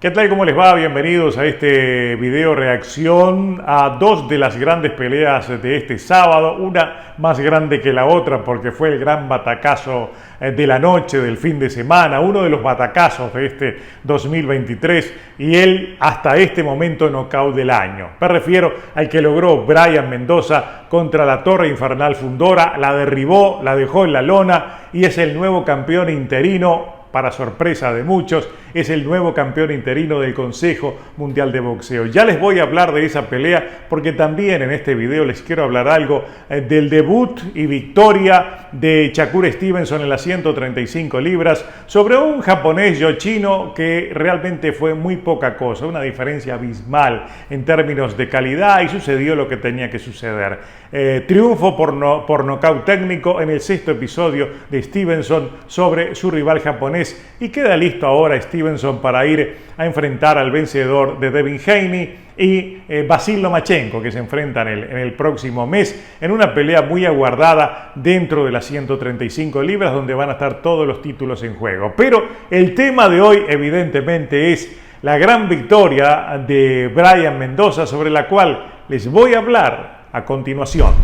¿Qué tal? ¿Cómo les va? Bienvenidos a este video reacción a dos de las grandes peleas de este sábado, una más grande que la otra porque fue el gran batacazo de la noche, del fin de semana, uno de los batacazos de este 2023 y el hasta este momento knockout del año. Me refiero al que logró Brian Mendoza contra la Torre Infernal Fundora, la derribó, la dejó en la lona y es el nuevo campeón interino. Para sorpresa de muchos, es el nuevo campeón interino del Consejo Mundial de Boxeo. Ya les voy a hablar de esa pelea porque también en este video les quiero hablar algo del debut y victoria de Shakur Stevenson en las 135 libras sobre un japonés Yoshino que realmente fue muy poca cosa, una diferencia abismal en términos de calidad y sucedió lo que tenía que suceder. Triunfo por nocaut técnico en el sexto episodio de Stevenson sobre su rival japonés. Y queda listo ahora Stevenson para ir a enfrentar al vencedor de Devin Haney y Vasil Lomachenko, que se enfrentan en el próximo mes en una pelea muy aguardada dentro de las 135 libras donde van a estar todos los títulos en juego. Pero el tema de hoy evidentemente es la gran victoria de Brian Mendoza, sobre la cual les voy a hablar a continuación.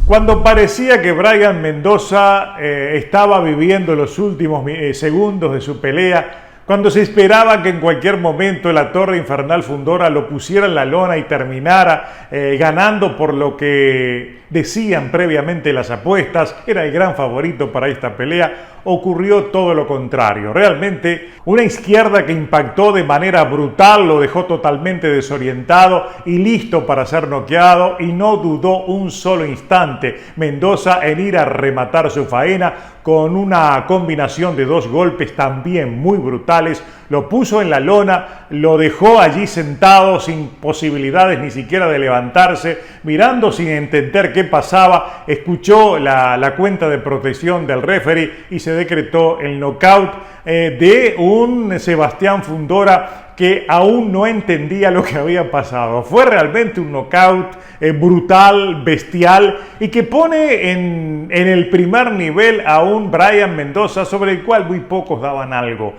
Cuando parecía que Brian Mendoza estaba viviendo los últimos segundos de su pelea, cuando se esperaba que en cualquier momento la Torre Infernal Fundora lo pusiera en la lona y terminara ganando por lo que decían previamente las apuestas, era el gran favorito para esta pelea, ocurrió todo lo contrario. Realmente una izquierda que impactó de manera brutal, lo dejó totalmente desorientado y listo para ser noqueado, y no dudó un solo instante Mendoza en ir a rematar su faena con una combinación de dos golpes también muy brutales. Lo puso en la lona, lo dejó allí sentado sin posibilidades ni siquiera de levantarse, mirando sin entender qué pasaba. Escuchó la cuenta de protección del referee y se decretó el knockout de un Sebastián Fundora que aún no entendía lo que había pasado. Fue realmente un knockout brutal, bestial, y que pone en el primer nivel a un Brian Mendoza sobre el cual muy pocos daban algo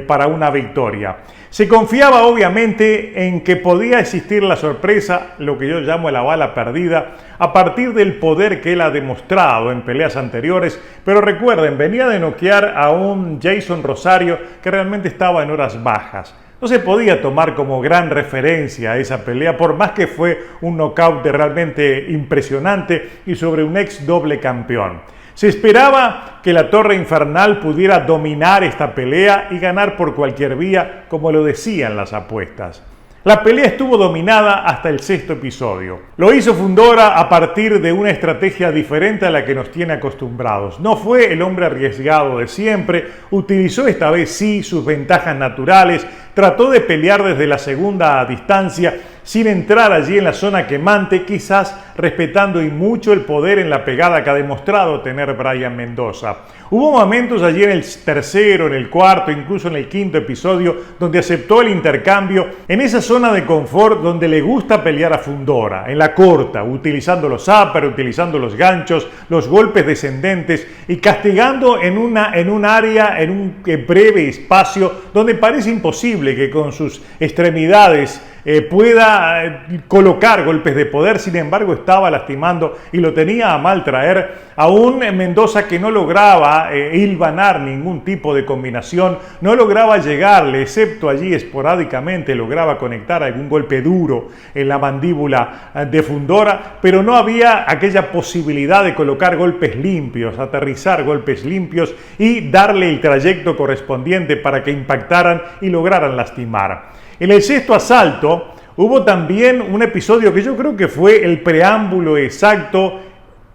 para una victoria. Se confiaba obviamente en que podía existir la sorpresa, lo que yo llamo la bala perdida, a partir del poder que él ha demostrado en peleas anteriores, pero recuerden, venía de noquear a un Jason Rosario que realmente estaba en horas bajas. No se podía tomar como gran referencia a esa pelea, por más que fue un knockout realmente impresionante y sobre un ex doble campeón. Se esperaba que la Torre Infernal pudiera dominar esta pelea y ganar por cualquier vía, como lo decían las apuestas. La pelea estuvo dominada hasta el sexto episodio. Lo hizo Fundora a partir de una estrategia diferente a la que nos tiene acostumbrados. No fue el hombre arriesgado de siempre, utilizó esta vez sí sus ventajas naturales, trató de pelear desde la segunda distancia sin entrar allí en la zona quemante, quizás respetando y mucho el poder en la pegada que ha demostrado tener Brian Mendoza. Hubo momentos allí en el tercero, en el cuarto, incluso en el quinto episodio, donde aceptó el intercambio en esa zona de confort donde le gusta pelear a Fundora, en la corta, utilizando los uppers, utilizando los ganchos, los golpes descendentes y castigando en un área, en un breve espacio donde parece imposible que con sus extremidades pueda colocar golpes de poder. Sin embargo, estaba lastimando y lo tenía a mal traer a un Mendoza que no lograba hilvanar ningún tipo de combinación, no lograba llegarle, excepto allí esporádicamente lograba conectar algún golpe duro en la mandíbula de Fundora, pero no había aquella posibilidad de colocar golpes limpios, aterrizar golpes limpios y darle el trayecto correspondiente para que impactaran y lograran lastimar. En el sexto asalto hubo también un episodio que yo creo que fue el preámbulo exacto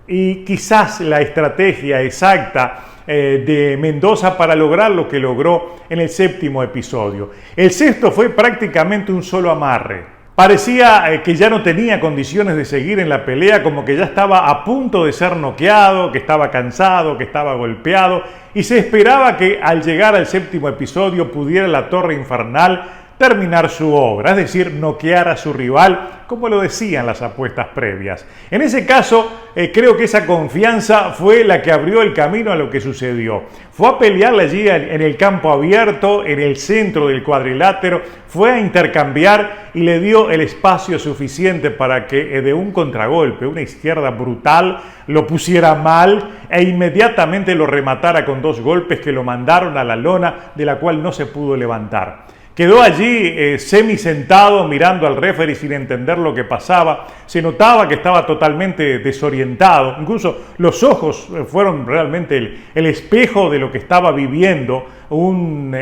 y quizás la estrategia exacta de Mendoza para lograr lo que logró en el séptimo episodio. El sexto fue prácticamente un solo amarre. Parecía que ya no tenía condiciones de seguir en la pelea, como que ya estaba a punto de ser noqueado, que estaba cansado, que estaba golpeado, y se esperaba que al llegar al séptimo episodio pudiera la Torre Infernal terminar su obra, es decir, noquear a su rival, como lo decían las apuestas previas. En ese caso, creo que esa confianza fue la que abrió el camino a lo que sucedió. Fue a pelearle allí en el campo abierto, en el centro del cuadrilátero, fue a intercambiar y le dio el espacio suficiente para que de un contragolpe, una izquierda brutal, lo pusiera mal e inmediatamente lo rematara con 2 golpes que lo mandaron a la lona, de la cual no se pudo levantar. Quedó allí semisentado mirando al referee sin entender lo que pasaba. Se notaba que estaba totalmente desorientado. Incluso los ojos fueron realmente el espejo de lo que estaba viviendo un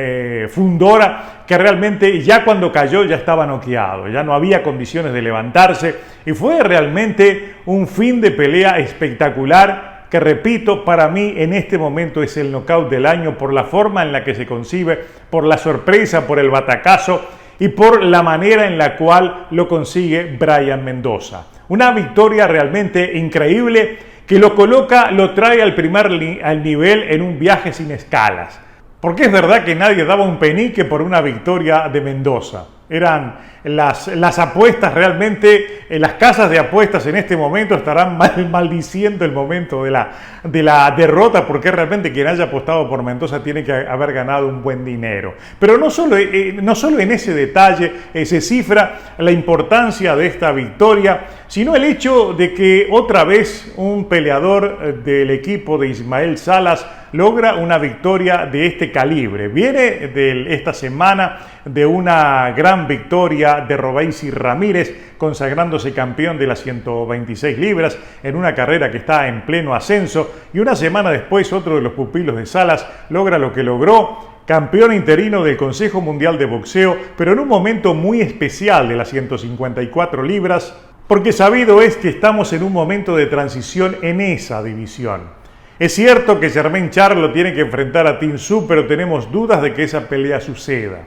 Fundora, que realmente ya cuando cayó ya estaba noqueado, ya no había condiciones de levantarse, y fue realmente un fin de pelea espectacular, que repito, para mí en este momento es el knockout del año por la forma en la que se concibe, por la sorpresa, por el batacazo y por la manera en la cual lo consigue Brian Mendoza. Una victoria realmente increíble que lo coloca, lo trae al nivel en un viaje sin escalas. Porque es verdad que nadie daba un penique por una victoria de Mendoza. Eran las apuestas realmente, las casas de apuestas en este momento estarán maldiciendo el momento de la derrota, porque realmente quien haya apostado por Mendoza tiene que haber ganado un buen dinero. Pero no solo en ese detalle se cifra la importancia de esta victoria, sino el hecho de que otra vez un peleador del equipo de Ismael Salas logra una victoria de este calibre. Viene esta semana de una gran victoria de Robeisy Ramírez, consagrándose campeón de las 126 libras en una carrera que está en pleno ascenso, y una semana después otro de los pupilos de Salas logra lo que logró, campeón interino del Consejo Mundial de Boxeo, pero en un momento muy especial de las 154 libras, porque sabido es que estamos en un momento de transición en esa división. Es cierto que Jermaine Charlo tiene que enfrentar a Tin Tszyu, pero tenemos dudas de que esa pelea suceda.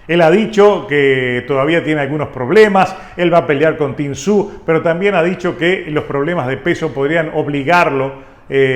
Él ha dicho que todavía tiene algunos problemas, él va a pelear con Tin Tszyu, pero también ha dicho que los problemas de peso podrían obligarlo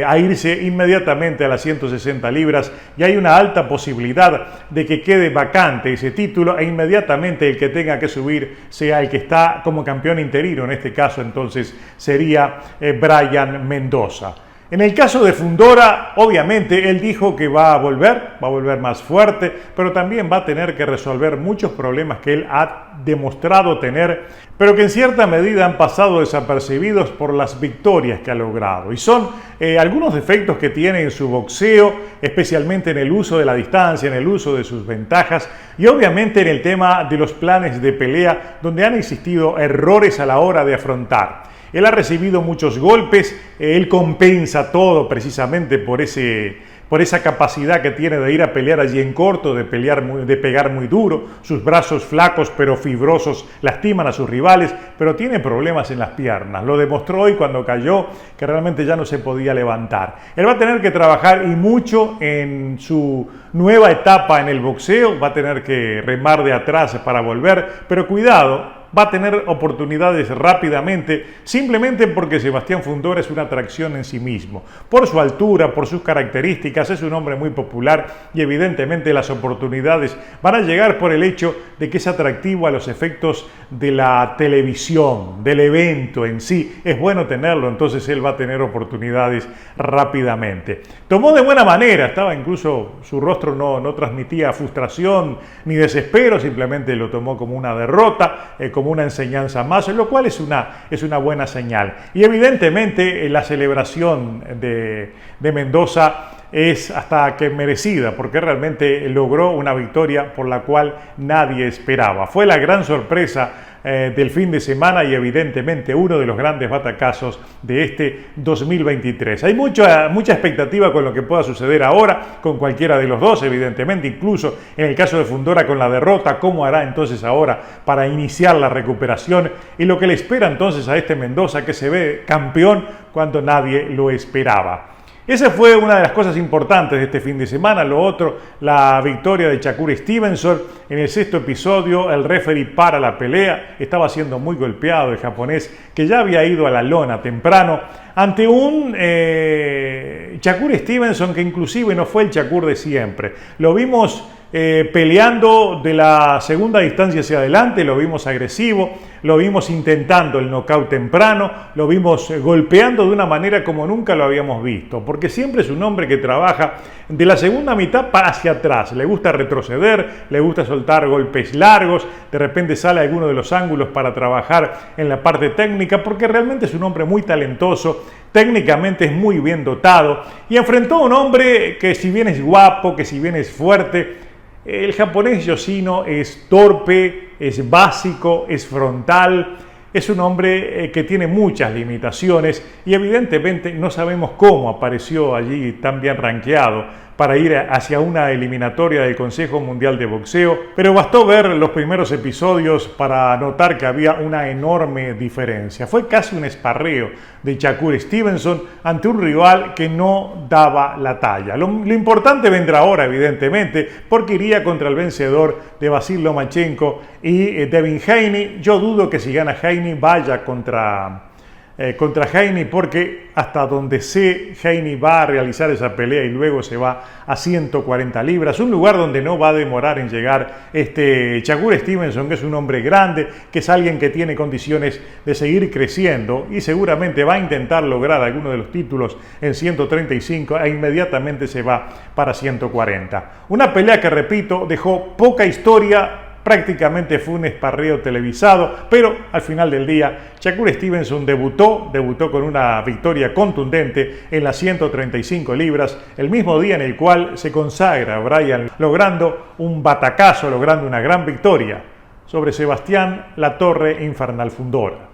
a irse inmediatamente a las 160 libras, y hay una alta posibilidad de que quede vacante ese título e inmediatamente el que tenga que subir sea el que está como campeón interino. En este caso entonces sería Brian Mendoza. En el caso de Fundora, obviamente él dijo que va a volver más fuerte, pero también va a tener que resolver muchos problemas que él ha demostrado tener, pero que en cierta medida han pasado desapercibidos por las victorias que ha logrado. Y son algunos defectos que tiene en su boxeo, especialmente en el uso de la distancia, en el uso de sus ventajas y obviamente en el tema de los planes de pelea, donde han existido errores a la hora de afrontar. Él ha recibido muchos golpes, él compensa todo precisamente por esa capacidad que tiene de ir a pelear allí en corto, de pegar muy duro. Sus brazos flacos pero fibrosos lastiman a sus rivales, pero tiene problemas en las piernas. Lo demostró hoy cuando cayó, que realmente ya no se podía levantar. Él va a tener que trabajar y mucho en su nueva etapa en el boxeo, va a tener que remar de atrás para volver, pero cuidado, va a tener oportunidades rápidamente, simplemente porque Sebastián Fundora es una atracción en sí mismo. Por su altura, por sus características, es un hombre muy popular y evidentemente las oportunidades van a llegar por el hecho de que es atractivo a los efectos de la televisión, del evento en sí. Es bueno tenerlo, entonces él va a tener oportunidades rápidamente. Tomó de buena manera, estaba incluso, su rostro no transmitía frustración ni desespero, simplemente lo tomó como una derrota, como una enseñanza más, lo cual es una buena señal. Y evidentemente la celebración de Mendoza es hasta que merecida, porque realmente logró una victoria por la cual nadie esperaba. Fue la gran sorpresa del fin de semana y evidentemente uno de los grandes batacazos de este 2023. Hay mucha expectativa con lo que pueda suceder ahora con cualquiera de los dos, evidentemente, incluso en el caso de Fundora con la derrota, cómo hará entonces ahora para iniciar la recuperación y lo que le espera entonces a este Mendoza, que se ve campeón cuando nadie lo esperaba. Esa fue una de las cosas importantes de este fin de semana. Lo otro, la victoria de Shakur Stevenson. En el 6º episodio, el referee para la pelea. Estaba siendo muy golpeado el japonés, que ya había ido a la lona temprano, ante un Shakur Stevenson que inclusive no fue el Shakur de siempre. Lo vimos peleando de la segunda distancia hacia adelante, lo vimos agresivo, lo vimos intentando el knockout temprano, lo vimos golpeando de una manera como nunca lo habíamos visto, porque siempre es un hombre que trabaja de la segunda mitad para hacia atrás, le gusta retroceder, le gusta soltar golpes largos, de repente sale a alguno de los ángulos para trabajar en la parte técnica, porque realmente es un hombre muy talentoso, técnicamente es muy bien dotado, y enfrentó a un hombre que si bien es guapo, que si bien es fuerte, el japonés Yoshino es torpe, es básico, es frontal, es un hombre que tiene muchas limitaciones y evidentemente no sabemos cómo apareció allí tan bien rankeado para ir hacia una eliminatoria del Consejo Mundial de Boxeo, pero bastó ver los primeros episodios para notar que había una enorme diferencia. Fue casi un esparreo de Shakur Stevenson ante un rival que no daba la talla. Lo importante vendrá ahora, evidentemente, porque iría contra el vencedor de Vasil Lomachenko y Devin Haney. Yo dudo que si gana Haney vaya contra Haney, porque hasta donde sé, Haney va a realizar esa pelea y luego se va a 140 libras, un lugar donde no va a demorar en llegar Shakur Stevenson, que es un hombre grande, que es alguien que tiene condiciones de seguir creciendo y seguramente va a intentar lograr alguno de los títulos en 135 e inmediatamente se va para 140. Una pelea que, repito, dejó poca historia. Prácticamente fue un esparreo televisado, pero al final del día Shakur Stevenson debutó con una victoria contundente en las 135 libras, el mismo día en el cual se consagra Bryan logrando un batacazo, logrando una gran victoria sobre Sebastián La Torre Infernal Fundora.